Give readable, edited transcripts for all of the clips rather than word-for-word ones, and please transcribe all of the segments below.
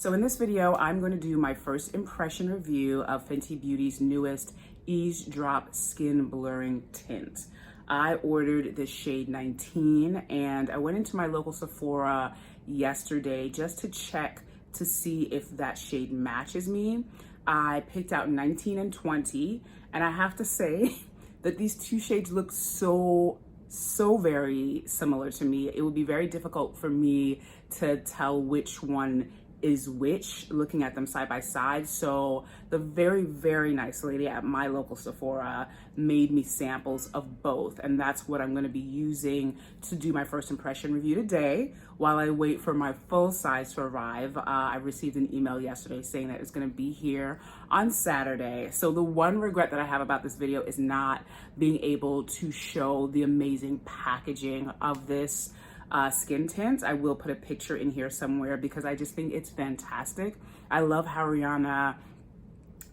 So in this video, I'm going to do my first impression review of Fenty Beauty's newest Eaze Drop Skin Blurring Tint. I ordered the shade 19 and I went into my local Sephora yesterday just to check to see if that shade matches me. I picked out 19 and 20 and I have to say that these two shades look so very similar to me. It would be very difficult for me to tell which one is which looking at them side by side. So the very nice lady at my local Sephora made me samples of both, and that's what I'm going to be using to do my first impression review today while I wait for my full size to arrive. I received an email yesterday saying that it's going to be here on Saturday. So the one regret that I have about this video is not being able to show the amazing packaging of this skin tint. I will put a picture in here somewhere because I just think it's fantastic. I love how Rihanna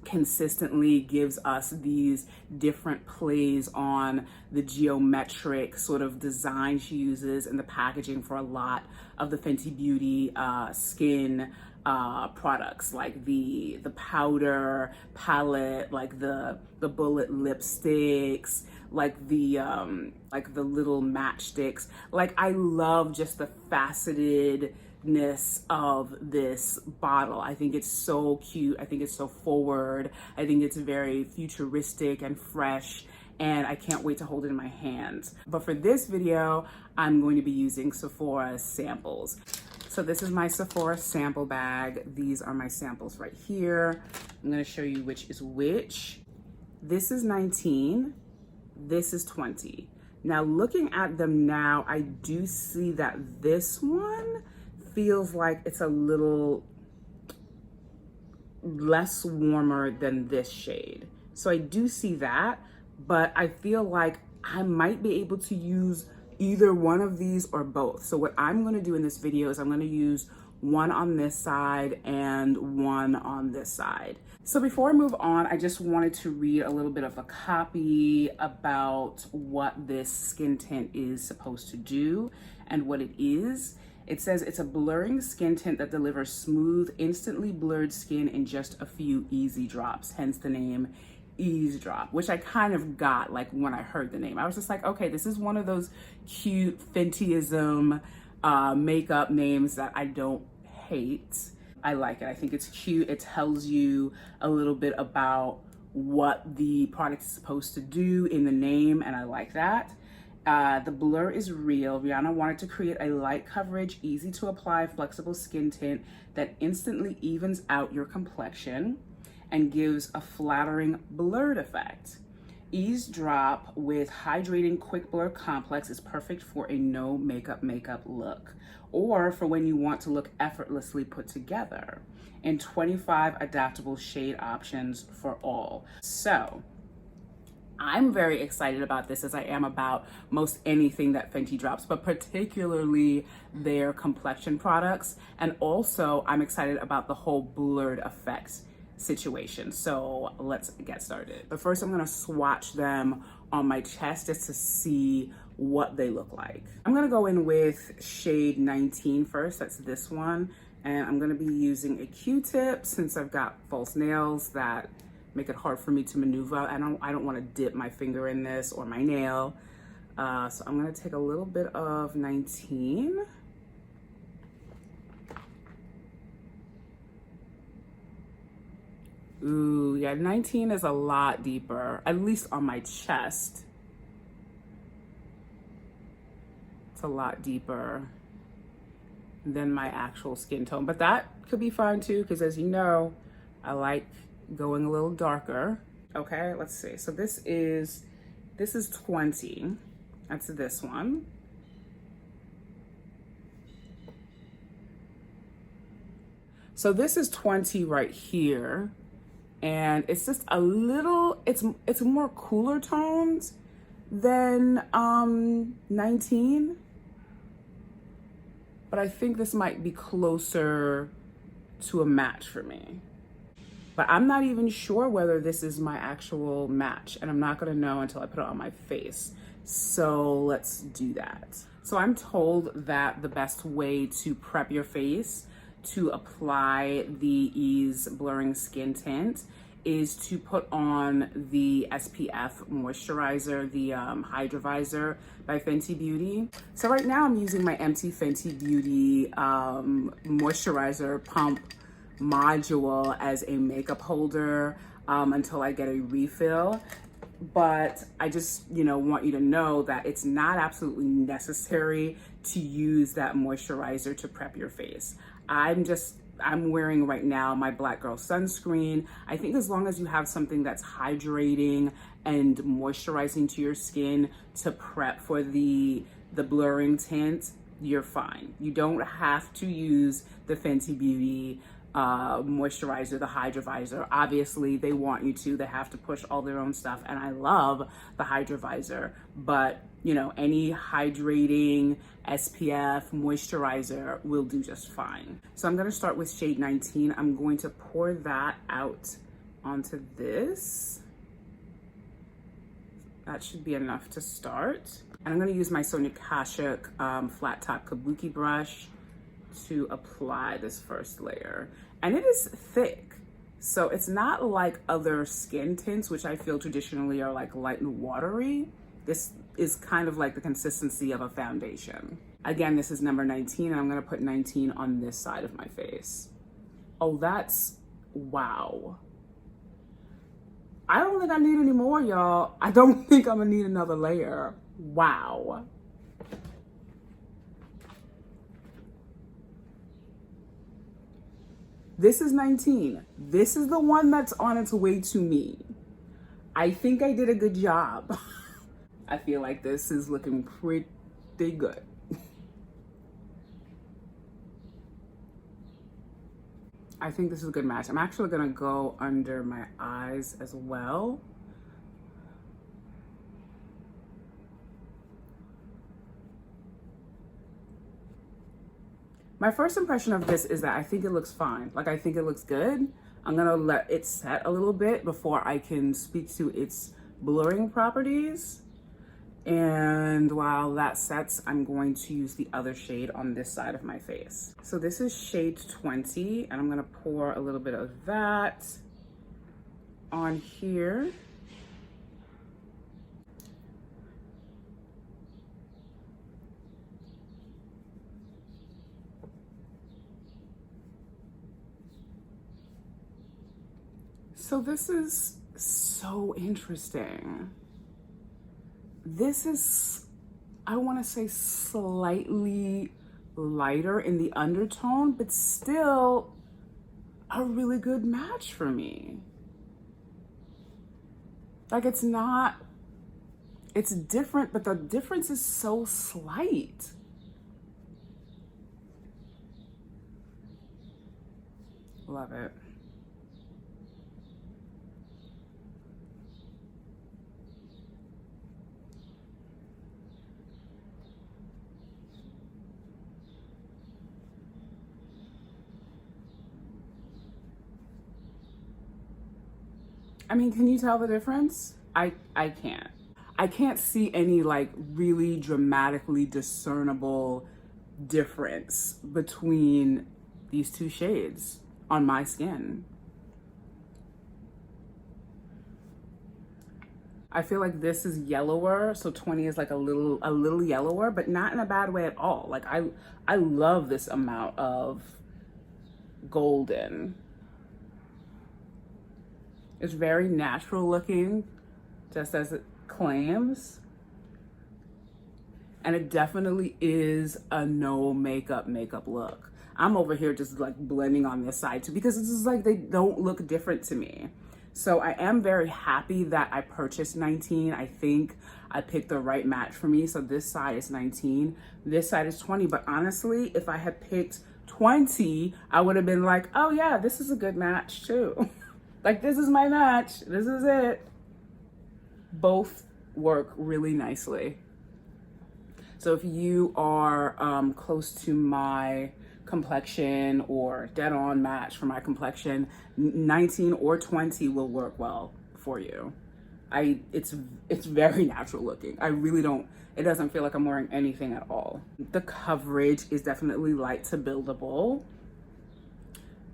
consistently gives us these different plays on the geometric sort of design she uses in the packaging for a lot of the Fenty Beauty skin products, like the powder palette, like the bullet lipsticks, like the little matchsticks. Like, I love just the facetedness of this bottle. I think it's so cute. I think it's so forward. I think it's very futuristic and fresh, and I can't wait to hold it in my hands. But for this video, I'm going to be using Sephora Samples. So this is my Sephora sample bag. These are my samples right here. I'm gonna show you which is which. This is 19, this is 20. Now looking at them now, I do see that this one feels like it's a little less warmer than this shade. So I do see that, but I feel like I might be able to use either one of these or both. So what I'm going to do in this video is I'm going to use one on this side and one on this side. So before I move on, I just wanted to read a little bit of a copy about what this skin tint is supposed to do and what it is. It says it's a blurring skin tint that delivers smooth, instantly blurred skin in just a few easy drops, hence the name Eaze Drop, which I kind of got like when I heard the name. I was just like, okay, this is one of those cute Fentyism makeup names that I don't hate. I like it. I think it's cute. It tells you a little bit about what the product is supposed to do in the name, and I like that. The blur is real. Rihanna wanted to create a light coverage, easy to apply, flexible skin tint that instantly evens out your complexion and gives a flattering blurred effect. Eaze Drop with hydrating quick blur complex is perfect for a no makeup look, or for when you want to look effortlessly put together, and 25 adaptable shade options for all. So I'm very excited about this, as I am about most anything that Fenty drops, but particularly their complexion products. And also I'm excited about the whole blurred effect situation. So let's get started. But first I'm gonna swatch them on my chest just to see what they look like. I'm gonna go in with shade 19 first, that's this one. And I'm gonna be using a Q-tip since I've got false nails that make it hard for me to maneuver. I don't wanna dip my finger in this or my nail. So I'm gonna take a little bit of 19. Ooh, yeah, 19 is a lot deeper, at least on my chest. It's a lot deeper than my actual skin tone, but that could be fine too, because as you know, I like going a little darker. Okay, let's see. So this is 20. That's this one. So this is 20 right here. And it's just a little, it's more cooler tones than 19. But I think this might be closer to a match for me. But I'm not even sure whether this is my actual match, and I'm not gonna know until I put it on my face. So let's do that. So I'm told that the best way to prep your face to apply the Eaze Blurring Skin Tint is to put on the SPF moisturizer, the Hydrovisor by Fenty Beauty. So right now I'm using my empty Fenty Beauty moisturizer pump module as a makeup holder until I get a refill. But I just, want you to know that it's not absolutely necessary to use that moisturizer to prep your face. I'm wearing right now my Black Girl sunscreen. I think as long as you have something that's hydrating and moisturizing to your skin to prep for the blurring tint, you're fine. You don't have to use the Fenty Beauty moisturizer, the Hydrovisor. Obviously they want you to, they have to push all their own stuff, and I love the Hydrovisor, but any hydrating SPF moisturizer will do just fine. So I'm going to start with shade 19. I'm going to pour that out onto this. That should be enough to start. And I'm going to use my Sonia Kashuk flat top kabuki brush to apply this first layer. And it is thick, so it's not like other skin tints, which I feel traditionally are like light and watery. This is kind of like the consistency of a foundation. Again, this is number 19, and I'm gonna put 19 on this side of my face. Oh, that's, wow. I don't think I need any more, y'all. I don't think I'm gonna need another layer. Wow. This is 19. This is the one that's on its way to me. I think I did a good job. I feel like this is looking pretty good. I think this is a good match. I'm actually gonna go under my eyes as well. My first impression of this is that I think it looks fine. Like, I think it looks good. I'm gonna let it set a little bit before I can speak to its blurring properties. And while that sets, I'm going to use the other shade on this side of my face. So this is shade 20, and I'm gonna pour a little bit of that on here. So this is so interesting. This is, I want to say, slightly lighter in the undertone, but still a really good match for me. Like, it's not, it's different, but the difference is so slight. Love it. I mean, can you tell the difference? I can't. I can't see any like really dramatically discernible difference between these two shades on my skin. I feel like this is yellower, so 20 is like a little yellower, but not in a bad way at all. Like, I love this amount of golden. It's very natural looking, just as it claims. And it definitely is a no makeup look. I'm over here just like blending on this side too, because it's just like they don't look different to me. So I am very happy that I purchased 19. I think I picked the right match for me. So this side is 19, this side is 20. But honestly, if I had picked 20, I would have been like, oh yeah, this is a good match too. Like, this is my match. This is it. Both work really nicely. So if you are close to my complexion or dead on match for my complexion, 19 or 20 will work well for you. It's very natural looking. I really don't, it doesn't feel like I'm wearing anything at all. The coverage is definitely light to buildable.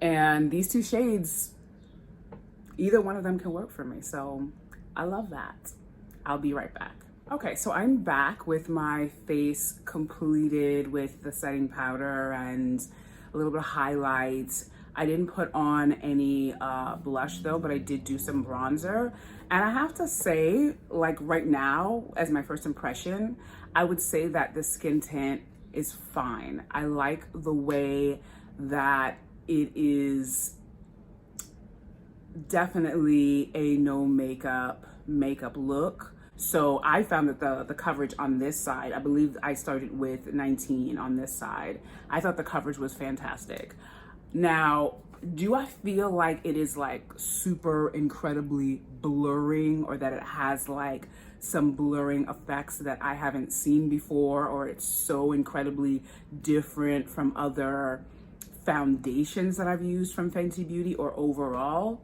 And these two shades, either one of them can work for me. So I love that. I'll be right back. Okay, so I'm back with my face completed with the setting powder and a little bit of highlights. I didn't put on any blush though, but I did do some bronzer. And I have to say, like right now, as my first impression, I would say that the skin tint is fine. I like the way that it is definitely a no makeup look. So I found that the coverage on this side, I believe I started with 19 on this side. I thought the coverage was fantastic. Now, do I feel like it is like super incredibly blurring, or that it has like some blurring effects that I haven't seen before, or it's so incredibly different from other foundations that I've used from Fenty Beauty or overall?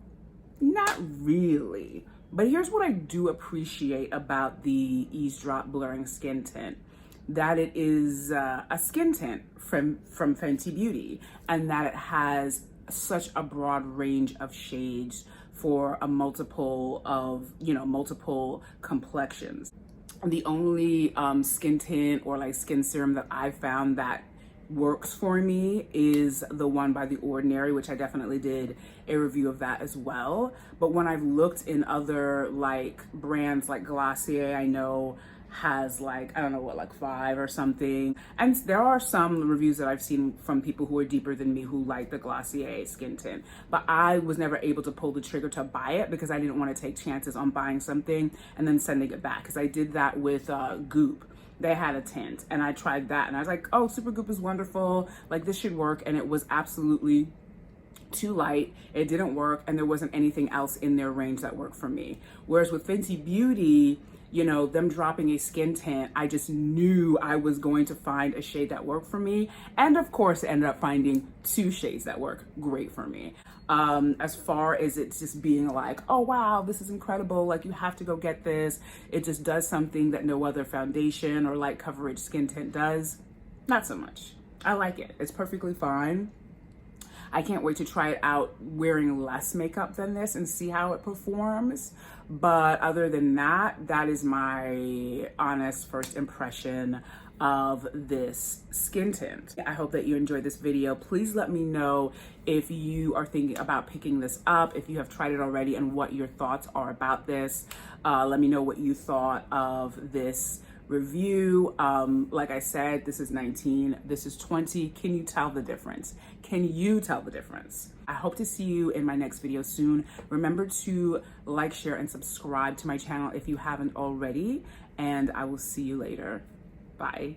Not really. But here's what I do appreciate about the Eaze Drop Blurring Skin Tint. That it is a skin tint from Fenty Beauty, and that it has such a broad range of shades for a multiple complexions. The only skin tint or like skin serum that I've found that works for me is the one by The Ordinary, which I definitely did a review of that as well. But when I've looked in other like brands, like Glossier, I know has like, I don't know what, like 5 or something. And there are some reviews that I've seen from people who are deeper than me who like the Glossier skin tint. But I was never able to pull the trigger to buy it because I didn't want to take chances on buying something and then sending it back. Because I did that with Goop. They had a tint and I tried that and I was like, oh, Super Goop is wonderful. Like this should work. And it was absolutely too light. It didn't work. And there wasn't anything else in their range that worked for me. Whereas with Fenty Beauty, you know, them dropping a skin tint, I just knew I was going to find a shade that worked for me. And of course, ended up finding 2 shades that work great for me. As far as it's just being like, oh wow, this is incredible, like you have to go get this. It just does something that no other foundation or light coverage skin tint does. Not so much. I like it. It's perfectly fine. I can't wait to try it out wearing less makeup than this and see how it performs. But other than that, that is my honest first impression of this skin tint. I hope that you enjoyed this video. Please let me know if you are thinking about picking this up, if you have tried it already, and what your thoughts are about this. Let me know what you thought of this review. Like I said, this is 19, this is 20. Can you tell the difference? Can you tell the difference? I hope to see you in my next video soon. Remember to like, share, and subscribe to my channel if you haven't already, and I will see you later. Bye.